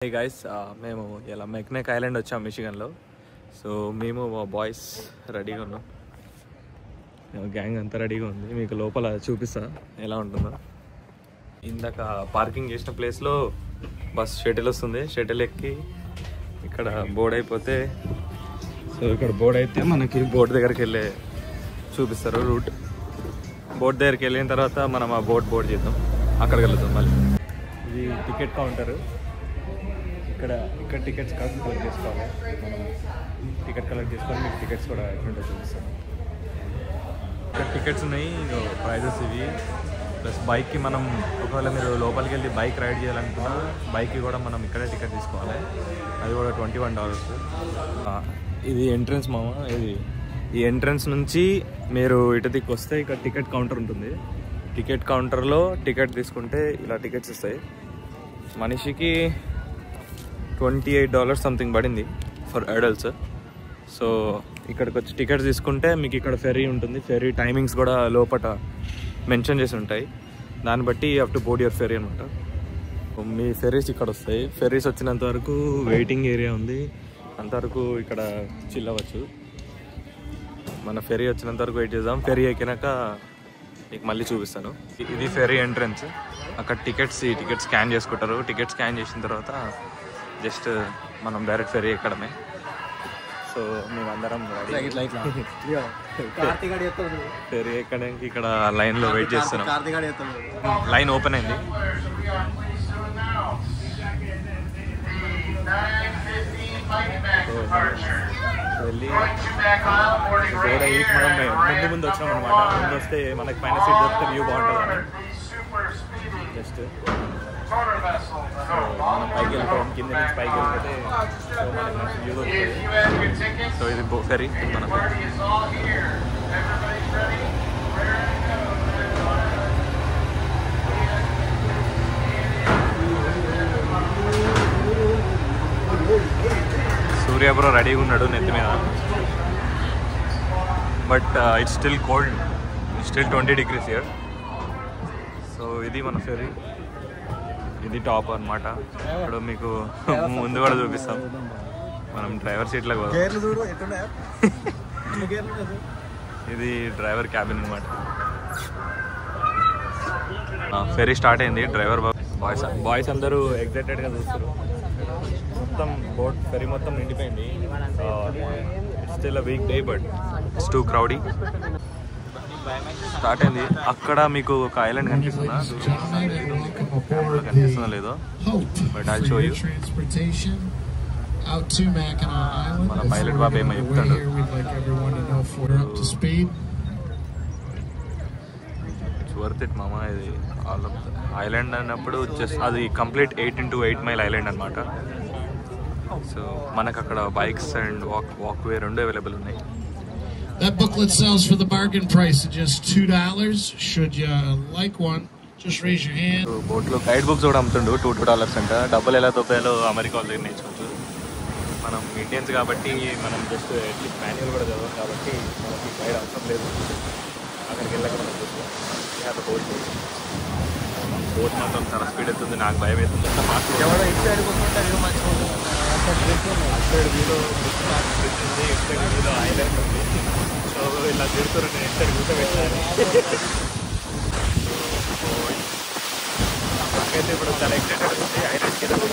Hey guys, మేము ఇలా మెక్నెక్ island వచ్చాం మిషిగన్లో. సో మేము మా బాయ్స్ రెడీగా ఉన్నాం, గ్యాంగ్ అంతా రెడీగా ఉంది. మీకు లోపల చూపిస్తా ఎలా ఉంటుందో. ఇందాక పార్కింగ్ చేసిన ప్లేస్లో బస్ షటిల్ వస్తుంది. షటిల్ ఎక్కి ఇక్కడ బోర్డ్ అయిపోతే, సో ఇక్కడ బోర్డ్ అయితే మనకి బోర్డ్ దగ్గరికి వెళ్ళే చూపిస్తారు రూట్. బోర్డ్ దగ్గరికి వెళ్ళిన తర్వాత మనం ఆ బోర్డ్ చేద్దాం, అక్కడికి వెళ్తాం. మళ్ళీ ఇది టికెట్ కౌంటర్. ఇక్కడ టికెట్స్ కలెక్ట్ చేసుకోవాలి. మనం టికెట్ కలెక్ట్ చేసుకొని మీకు టికెట్స్ కూడా ఎట్లుంటో చూపిస్తాం. ఇక్కడ టికెట్స్ ఉన్నాయి, ప్రైజెస్ ఇవి. ప్లస్ బైక్కి మనం ఒకవేళ మీరు లోపలికి వెళ్ళి బైక్ రైడ్ చేయాలనుకున్నా బైక్కి కూడా మనం ఇక్కడే టికెట్ తీసుకోవాలి. అది కూడా $21. ఇది ఎంట్రన్స్ మామ. ఈ ఎంట్రన్స్ నుంచి మీరు ఇటు దిక్కు వస్తే ఇక్కడ టికెట్ కౌంటర్ ఉంటుంది. టికెట్ కౌంటర్లో టికెట్ తీసుకుంటే ఇలా టికెట్స్ ఇస్తాయి. మనిషికి $28 సంథింగ్ పడింది ఫర్ అడల్ట్స్. సో ఇక్కడికి వచ్చి టికెట్స్ తీసుకుంటే మీకు ఇక్కడ ఫెర్రీ ఉంటుంది. ఫెర్రీ టైమింగ్స్ కూడా లోపల మెన్షన్ చేసి ఉంటాయి. దాన్ని బట్టి you have to board your ferry అనమాట. మీ ఫెర్రీస్ ఇక్కడ వస్తాయి. ఫెర్రీస్ వచ్చినంత వరకు వెయిటింగ్ ఏరియా ఉంది, అంతవరకు ఇక్కడ చిల్ అవ్వచ్చు. మన ఫెర్రీ వచ్చినంత వరకు వెయిట్ చేద్దాం. ఫెర్రీ ఎక్కినాక మీకు మళ్ళీ చూపిస్తాను. ఇది ఫెర్రీ ఎంట్రన్స్. అక్కడ టికెట్స్ స్కాన్ చేసుకుంటారు. టికెట్ స్కాన్ చేసిన తర్వాత జస్ట్ మనం డైరెక్ట్ ఫెర్రీ ఎక్కడమే. సో మేమందరం ఫెర్రీ ఎక్కడానికి ఇక్కడ లైన్లో వెయిట్ చేస్తున్నాం. లైన్ ఓపెన్ అయింది. వెళ్ళి మనం ముందు వచ్చినాం అనమాట. ముందు వస్తే మనకి పైన సీట్ దొరికితే వ్యూ బాగుంటుందని జస్ట్ మనం పైకి వెళ్ళిపోవడం. కింద నుంచి పైకి వెళ్ళిపోతే మనకి మంచి వ్యూ దొరుకుతుంది. సో ఇది ఫెర్రీ మనం సూర్య బ్రో రెడీగా ఉన్నాడు నెత్తి మీద. But it's still cold, still 20 degrees here. So ఇది మన ఫెర్రీ. ఇది టాప్ అనమాట. ఇప్పుడు మీకు ముందు కూడా చూపిస్తాం. మనం డ్రైవర్ సీట్లకు ఇది డ్రైవర్ క్యాబిన్ అనమాట. ఫెర్రీ స్టార్ట్ అయింది. డ్రైవర్ బాయ్స్ అందరూ ఎగ్జైటెడ్గా చూస్తారు. మొత్తం బోట్ ఫెర్రీ మొత్తం నిండిపోయింది. It's still a week day but it's two క్రౌడీ. Start అయింది. అక్కడ మీకు ఒక ఐలాండ్ కనిపిస్తుందా? కనిపిస్తుందా లేదో, బట్ ఐ షో యూ. మన పైలట్ బాబు ఏమో చెప్తాడు. ఇట్స్ వర్త్ ఇట్ మామా. ఇది ఆల్ ఆఫ్ ఐలాండ్ అన్నప్పుడు జస్ట్ అది కంప్లీట్ 8 into 8 mile ఐలాండ్ అనమాట. సో మనకు అక్కడ బైక్స్ అండ్ వాక్వే రెండు అవైలబుల్ ఉన్నాయి. That booklet sells for the bargain price of just $2. Should you like one, just raise your hand. బోట్లో గైడ్ బుక్స్ కూడా అమ్ముతుండు. $2 అంట. డబ్బులు ఎలా తొప్పాలో అమెరికా వాళ్ళు దగ్గర నేర్చుకోవచ్చు. మనం ఇండియన్స్ కాబట్టి మనం జస్ట్ అట్లీస్ట్ మాన్యువల్ కూడా చదవం కాబట్టి మనకి గైడ్ అవసరం లేదు. అక్కడికి వెళ్ళక మనం చూస్తాం. బోట్ మాత్రం చాలా స్పీడ్ అవుతుంది. నాకు భయం అవుతుంది. వీలో ఐలాండ్ ఉంది. సో ఇలా తిరుగుతారు. నేను ఎక్కడ కూర్చోబెట్టాను. నాకైతే ఇప్పుడు చాలా ఎక్సైటెడ్ ఉంది ఐలాండ్కి వెళ్ళి.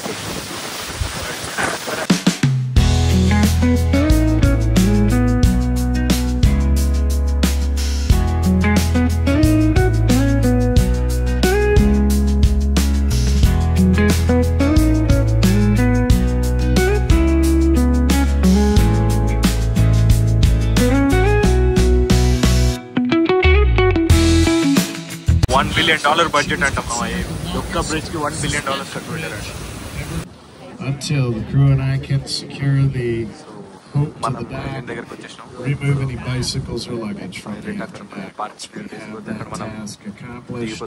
$1 billion బడ్జెట్ అంటాం. ఒక్క బ్రిడ్జ్ కి $1 billion ఖర్చు పెట్టారంట. Until the crew and I can secure the hook to the dock, remove any bicycles or luggage from the back. That task accomplished.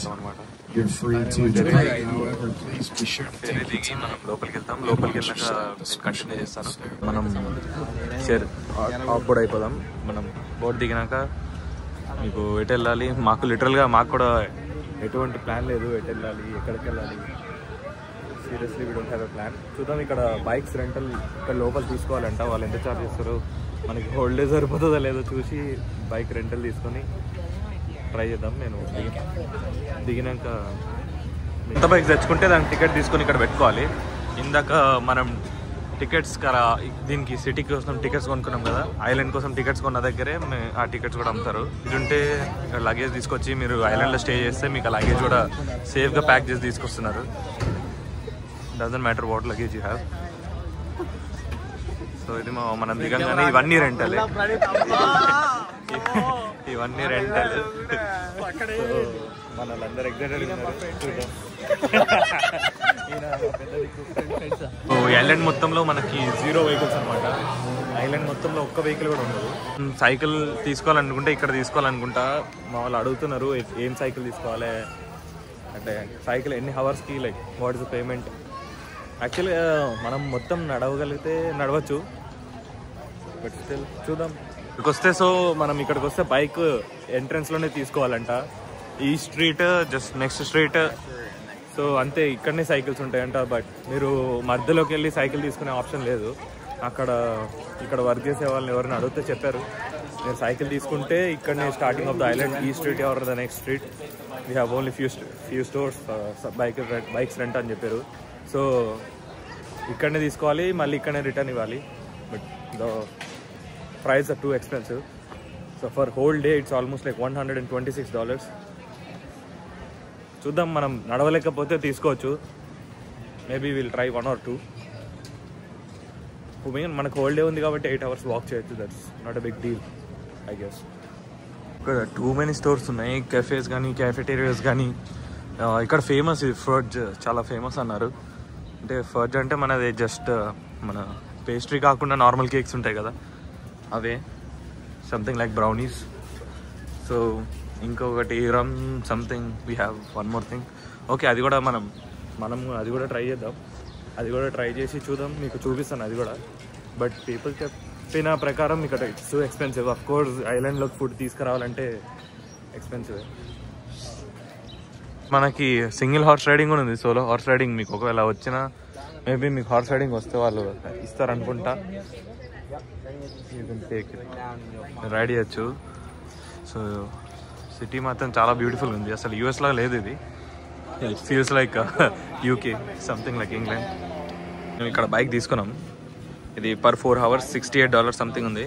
You're free to depart. However, please be sure to take your time. లోపలికి వెళ్తాం. లోపలికి వెళ్ళాక continue చేస్తాను. మనం of board అయిపోదాం. మనం board దిగినాక మీకు ఎటు వెళ్ళాలి, మాకు లిటరల్గా మాకు కూడా ఎటువంటి ప్లాన్ లేదు. ఎటు వెళ్ళాలి, ఎక్కడికి వెళ్ళాలి. Seriously we don't have a plan. చూద్దాం. ఇక్కడ బైక్స్ రెంటల్ ఇక్కడ లోపల తీసుకోవాలంట. వాళ్ళు ఎంత ఛార్జ్ చేస్తారు, మనకి హోల్డే సరిపోతుందో లేదో చూసి బైక్ రెంటల్ తీసుకొని ట్రై చేద్దాం. నేను దిగినాక ఎంత బైక్ తెచ్చుకుంటే దానికి టికెట్ తీసుకొని ఇక్కడ పెట్టుకోవాలి. ఇందాక మనం టికెట్స్ కదా దీనికి సిటీ కోసం టికెట్స్ కొనుక్కున్నాం కదా, ఐలాండ్ కోసం టికెట్స్ కొన్న దగ్గరే ఆ టికెట్స్ కూడా అమ్ముతారు. ఇటుంటే లగేజ్ తీసుకొచ్చి మీరు ఐలాండ్లో స్టే చేస్తే మీకు ఆ లగేజ్ కూడా సేఫ్గా ప్యాక్ చేసి తీసుకొస్తున్నారు. Doesn't matter what luggage you have. So ఇది మనం దిగంగానే ఇవన్నీ రెంటల్, ఇవన్నీ రెంటల్. మన వాళ్ళందరూ ఎగ్జైటెడ్ ఉన్నారు. ఐలాండ్ మొత్తంలో మనకి 0 వెహికల్స్ అనమాట. ఐలాండ్ మొత్తంలో ఒక్క వెహికల్ కూడా ఉండదు. సైకిల్ తీసుకోవాలనుకుంటే ఇక్కడ తీసుకోవాలనుకుంటా. మా వాళ్ళు అడుగుతున్నారు ఏం సైకిల్ తీసుకోవాలి అంటే, సైకిల్ ఎన్ని హవర్స్కి, like what is the payment. యాక్చువల్గా మనం మొత్తం నడవగలిగితే నడవచ్చు, బట్ స్టిల్ చూద్దాం. ఇక్కడికి వస్తే సో మనం ఇక్కడికి వస్తే బైక్ ఎంట్రన్స్లోనే తీసుకోవాలంట. ఈ street just next street, so అంతే. ఇక్కడనే సైకిల్స్ ఉంటాయంట. బట్ మీరు మధ్యలోకి వెళ్ళి సైకిల్ తీసుకునే ఆప్షన్ లేదు. ఇక్కడ వర్క్ చేసే వాళ్ళని ఎవరైనా అడిగితే చెప్పారు, మీరు సైకిల్ తీసుకుంటే ఇక్కడనే స్టార్టింగ్ ఆఫ్ ద ఐలాండ్, ఈ street or the next street, we have only few stores bikes rent అని చెప్పారు. సో ఇక్కడనే తీసుకోవాలి, మళ్ళీ ఇక్కడనే రిటర్న్ ఇవ్వాలి. But the price are too expensive. So for whole day it's almost like $126. చూద్దాం, మనం నడవలేకపోతే తీసుకోవచ్చు. Maybe will try 1 or 2. మనకు హోల్ డే ఉంది కాబట్టి 8 hours వాక్ చేయొచ్చు. That's not a big deal I guess. ఇక్కడ టూ మెనీ స్టోర్స్ ఉన్నాయి, కెఫేస్ కానీ క్యాఫెటేరియాస్ కానీ. ఇక్కడ ఫేమస్ ఫర్జ్, చాలా ఫేమస్ అన్నారు. అంటే ఫర్జ్ అంటే మనది జస్ట్ మన పేస్ట్రీ కాకుండా నార్మల్ కేక్స్ ఉంటాయి కదా, అవే సంథింగ్ లైక్ బ్రౌనీస్. సో ఇంకొకటి rum something, we have one more thing. Okay, అది కూడా మనం అది కూడా ట్రై చేద్దాం. అది కూడా ట్రై చేసి చూద్దాం, మీకు చూపిస్తాను అది కూడా. బట్ పీపుల్ చెప్పిన ప్రకారం ఇక్కడ it's too expensive. Of course ఐలాండ్లోకి ఫుడ్ తీసుకురావాలంటే ఎక్స్పెన్సివ్. మనకి సింగిల్ హార్స్ రైడింగ్ కూడా ఉంది, సోలో హార్స్ రైడింగ్. మీకు ఒకవేళ వచ్చినా మేబీ మీకు హార్స్ రైడింగ్ వస్తే వాళ్ళు ఇస్తారనుకుంటా. రైడ్ చేయొచ్చు. సో సిటీ మాత్రం చాలా బ్యూటిఫుల్ ఉంది. అసలు యూఎస్ లాగా లేదు ఇది. It feels like UK, something like England. మేము ఇక్కడ బైక్ తీసుకున్నాం. ఇది పర్ 4 hours $68 సంథింగ్ ఉంది.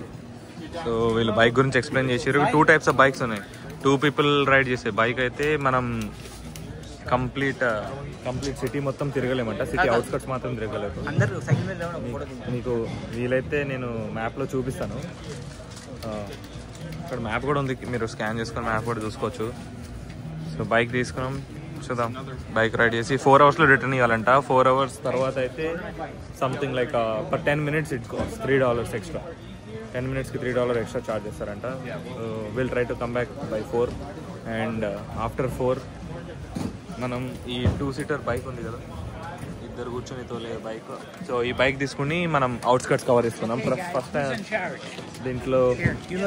సో వీళ్ళు బైక్ గురించి ఎక్స్ప్లెయిన్ చేసారు. 2 types ఆఫ్ బైక్స్ ఉన్నాయి. 2 people రైడ్ చేసే బైక్ అయితే మనం కంప్లీట్ సిటీ మొత్తం తిరగలేమంట. సిటీ అవుట్స్కట్స్ మాత్రం తిరగలేదు. మీకు వీలైతే నేను మ్యాప్లో చూపిస్తాను. ఇక్కడ మ్యాప్ కూడా ఉంది, మీరు స్కాన్ చేసుకొని మ్యాప్ కూడా చూసుకోవచ్చు. సో బైక్ తీసుకున్నాం, చూద్దాం. బైక్ రైడ్ చేసి 4 hours రిటర్న్ ఇవ్వాలంట. 4 hours తర్వాత అయితే something like per 10 minutes it cost $3 extra. 10 minutesకి $3 ఎక్స్ట్రా ఛార్జ్ చేస్తారంట. Will try to come back by 4. And after 4 మనం ఈ 2-seater బైక్ ఉంది కదా, ఇద్దరు కూర్చొని తోలే బైక్. సో ఈ బైక్ తీసుకుని మనం అవుట్స్కట్స్ కవర్ చేస్తున్నాం. ఫస్ట్ దీంట్లో thank you.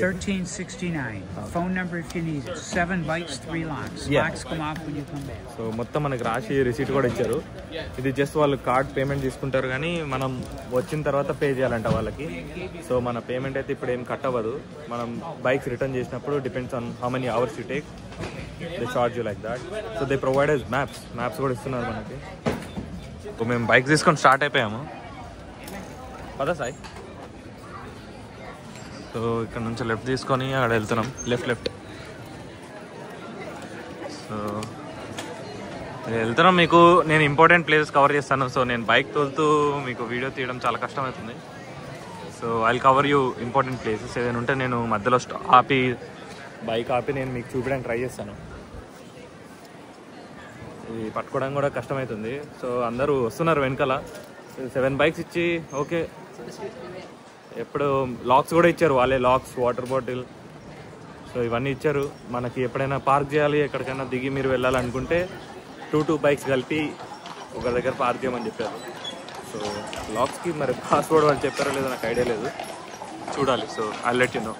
1369. Phone number if you need it. 7 bikes, 3 locks. Locks come off when you come back. So మొత్తం మనకి రాసి రిసీట్ కూడా ఇచ్చారు. ఇది జస్ట్ వాళ్ళు కార్డ్ పేమెంట్ తీసుకుంటారు, కానీ మనం వచ్చిన తర్వాత పే చేయాలంట వాళ్ళకి. సో మన పేమెంట్ అయితే ఇప్పుడు ఏం కట్ అవ్వదు. మనం బైక్స్ రిటర్న్ చేసినప్పుడు depends on how many hours you take, they charge you like that. So they provide us maps కూడా ఇస్తున్నారు మనకి. సో మేము బైక్ తీసుకొని స్టార్ట్ అయిపోయాము. పదా సాయి. సో ఇక్కడ నుంచి లెఫ్ట్ తీసుకొని అక్కడ వెళ్తున్నాం. లెఫ్ట్ సో వెళ్తున్నాం. మీకు నేను ఇంపార్టెంట్ ప్లేసెస్ కవర్ చేస్తాను. సో నేను బైక్ తోలుతూ మీకు వీడియో తీయడం చాలా కష్టమవుతుంది. So I cover you important places. ఏదైనా ఉంటే నేను మధ్యలో బైక్ ఆపి నేను మీకు చూపించడానికి ట్రై చేస్తాను. ఇది పట్టుకోవడం కూడా కష్టమవుతుంది. సో అందరూ వస్తున్నారు వెనకాల. 7 bikes ఇచ్చి ఓకే. ఎప్పుడు లాక్స్ కూడా ఇచ్చారు వాళ్ళే, లాక్స్, వాటర్ బాటిల్, సో ఇవన్నీ ఇచ్చారు మనకి. ఎప్పుడైనా పార్క్ చేయాలి, ఎక్కడికైనా దిగి మీరు వెళ్ళాలనుకుంటే 2 bikes కలిపి ఒక దగ్గర పార్క్ చేయమని చెప్పారు. సో లాక్స్కి మరి పాస్వర్డ్ వాళ్ళు చెప్పారో లేదో నాకు ఐడియా లేదు, చూడాలి. So I let you know.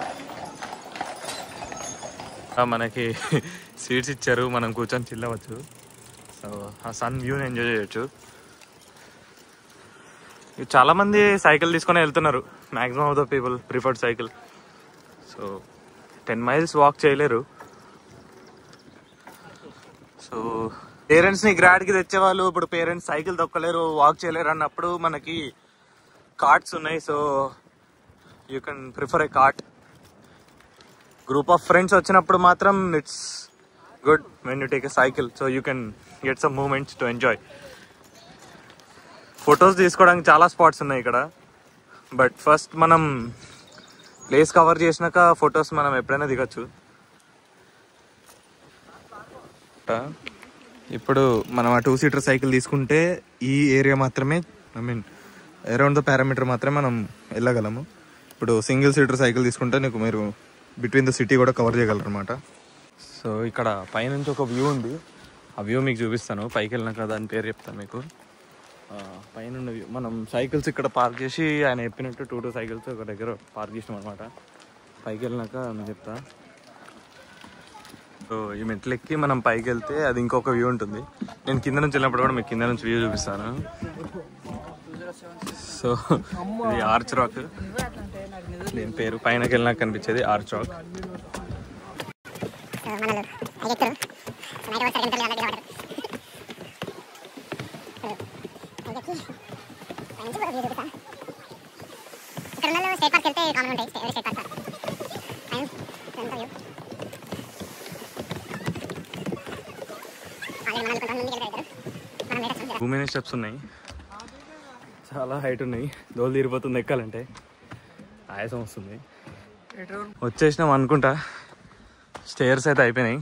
మనకి సీట్స్ ఇచ్చారు, మనం కూర్చొని చిల్ అవ్వచ్చు. సో సో ఆ సన్ వ్యూని ఎంజాయ్ చేయొచ్చు. చాలామంది సైకిల్ తీసుకొని వెళ్తున్నారు. Maximum of the people preferred cycle. So 10 miles walk చేయలేరు. సో పేరెంట్స్ని గ్రాడ్కి తెచ్చేవాళ్ళు ఇప్పుడు పేరెంట్స్ సైకిల్ తొక్కలేరు, వాక్ చేయలేరు అన్నప్పుడు మనకి కార్ట్స్ ఉన్నాయి. So you can prefer a cart. Group of friends వచ్చినప్పుడు మాత్రం it's good when you take a cycle. So you can get some moments to enjoy. Photos తీసుకోవడానికి చాలా స్పాట్స్ ఉన్నాయి ఇక్కడ. బట్ ఫస్ట్ మనం ప్లేస్ కవర్ చేసినాక photos మనం ఎప్పుడైనా దిగచ్చు. ఇప్పుడు మనం ఆ 2-seater సైకిల్ తీసుకుంటే ఈ ఏరియా మాత్రమే, I mean around the parameter మాత్రమే మనం వెళ్ళగలము. ఇప్పుడు సింగిల్-seater సైకిల్ తీసుకుంటే నీకు మీరు బిట్వీన్ ద సిటీ కూడా కవర్ చేయగలరు అనమాట. సో ఇక్కడ పైనుంచి ఒక వ్యూ ఉంది. ఆ వ్యూ మీకు చూపిస్తాను. పైకి వెళ్ళినాక దాని పేరు చెప్తాను మీకు. పైన వ్యూ మనం సైకిల్స్ ఇక్కడ పార్క్ చేసి ఆయన చెప్పినట్టు 2 సైకిల్స్ ఒక దగ్గర పార్క్ చేసినాం అనమాట. పైకి వెళ్ళినాక నేను చెప్తా. సో ఈ మెట్లు ఎక్కి మనం పైకి వెళ్తే అది ఇంకొక వ్యూ ఉంటుంది. నేను కింద నుంచి వెళ్ళినప్పుడు కూడా మీకు కింద నుంచి వ్యూ చూపిస్తాను. సో ఇది ఆర్చ్ రాక్, దీని పేరు. పైనకి వెళ్ళినాక కనిపించేది ఆర్చ్ రాక్. భూమి స్టెప్స్ ఉన్నాయి, చాలా హైట్ ఉన్నాయి. దోలు తీరిపోతుంది ఎక్కాలంటే, ఆయాసం వస్తుంది. వచ్చేసినాం అనుకుంటా. స్టేర్స్ అయితే అయిపోయినాయి,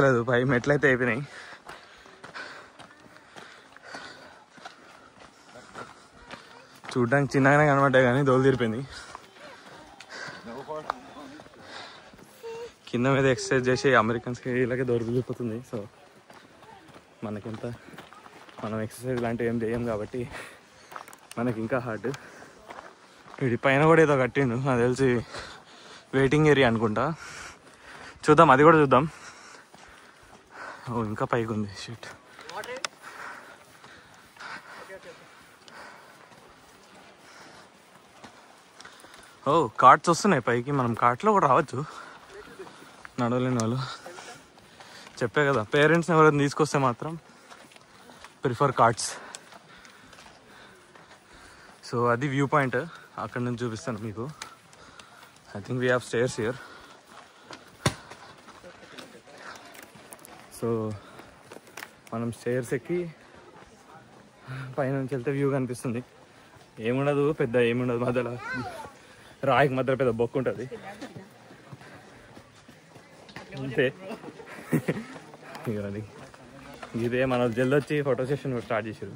లేదు పై మెట్లు అయితే అయిపోయినాయి. చూడ్డానికి చిన్నగానే కనబడ్డాయి కానీ దోలు తీరిపోయింది. కింద మీద ఎక్సర్సైజ్ చేసి అమెరికన్స్కి ఇలాగే దోలు తీరిపోతుంది. సో మనకింత మనం ఎక్సర్సైజ్ లాంటివి ఏం చేయం కాబట్టి మనకి ఇంకా హార్డ్. వీడి పైన కూడా ఏదో కట్టిండు, నాకు తెలిసి వెయిటింగ్ ఏరియా అనుకుంటా. చూద్దాం, అది కూడా చూద్దాం. ఓ ఇంకా పైకి ఉంది. షిట్. ఓ కార్ట్స్ వస్తున్నాయి పైకి. మనం కార్ట్లో కూడా రావచ్చు, నడవలేని వాళ్ళు. చెప్పే కదా, పేరెంట్స్ని ఎవరైనా తీసుకొస్తే మాత్రం ప్రిఫర్ కార్ట్స్. సో అది వ్యూ పాయింట్, అక్కడ నుంచి చూపిస్తాను మీకు. I think we have stairs here. So మనం స్టేర్స్ ఎక్కి పైనుంచి వెళ్తే వ్యూ కనిపిస్తుంది. ఏముండదు పెద్ద, ఏముండదు మధ్యలో రాయికి మధ్యలో పెద్ద బొక్కు ఉంటుంది అంతే. అది ఇదే మన జల్ది వచ్చి ఫోటో సెషన్ స్టార్ట్ చేసారు,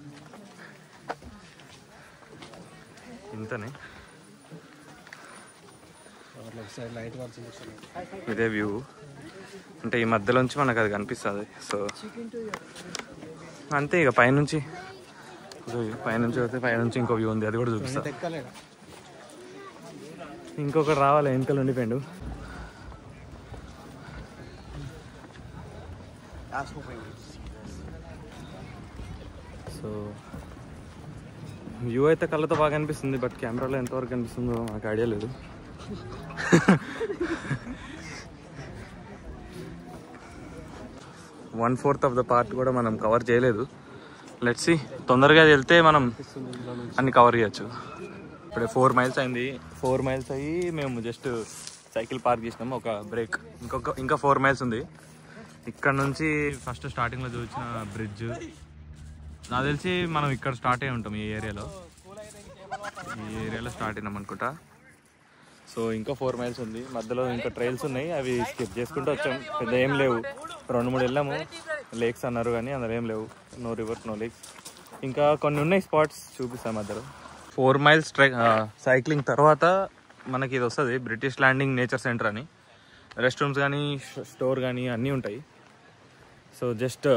ఇంతనే. ఇదే వ్యూ అంటే ఈ మధ్యలోంచి మనకు అది కనిపిస్తుంది. సో అంతే ఇక పైనుంచి వస్తే పైనుంచి ఇంకో వ్యూ ఉంది, అది కూడా చూపిస్తా. ఇంకొకటి రావాలి, వెనకలు ఉండిపోయిండు. సో వ్యూ అయితే కళ్ళతో బాగా అనిపిస్తుంది, బట్ కెమెరాలో ఎంతవరకు అనిపిస్తుందో నాకు ఐడియా లేదు. 1/4 ఆఫ్ ద పార్ట్ కూడా మనం కవర్ చేయలేదు. లెట్స్ సీ, తొందరగా వెళ్తే మనం అన్ని కవర్ చేయొచ్చు. ఇప్పుడే 4 miles అయింది. 4 miles అయ్యి మేము జస్ట్ సైకిల్ పార్క్ చేసినాము, ఒక బ్రేక్. ఇంకా 4 miles ఉంది. ఇక్కడ నుంచి ఫస్ట్ స్టార్టింగ్లో చూసిన బ్రిడ్జ్, నాకు తెలిసి మనం ఇక్కడ స్టార్ట్ అయి ఉంటాం. ఈ ఏరియాలో స్టార్ట్ అయినాం అనుకుంటా. సో ఇంకా 4 miles ఉంది. మధ్యలో ఇంకా ట్రైల్స్ ఉన్నాయి, అవి స్కిప్ చేసుకుంటూ వచ్చాం. పెద్ద ఏం లేవు, 2-3 వెళ్ళాము. లేక్స్ అన్నారు కానీ అందులో ఏం లేవు, నో రివర్స్ నో లేక్స్. ఇంకా కొన్ని ఉన్నాయి స్పాట్స్, చూపిస్తాం మధ్యలో. 4 miles సైక్లింగ్ తర్వాత మనకి ఇది వస్తుంది, బ్రిటిష్ ల్యాండింగ్ నేచర్ సెంటర్ అని. రెస్ట్ రూమ్స్ కానీ స్టోర్ కానీ అన్నీ ఉంటాయి. So just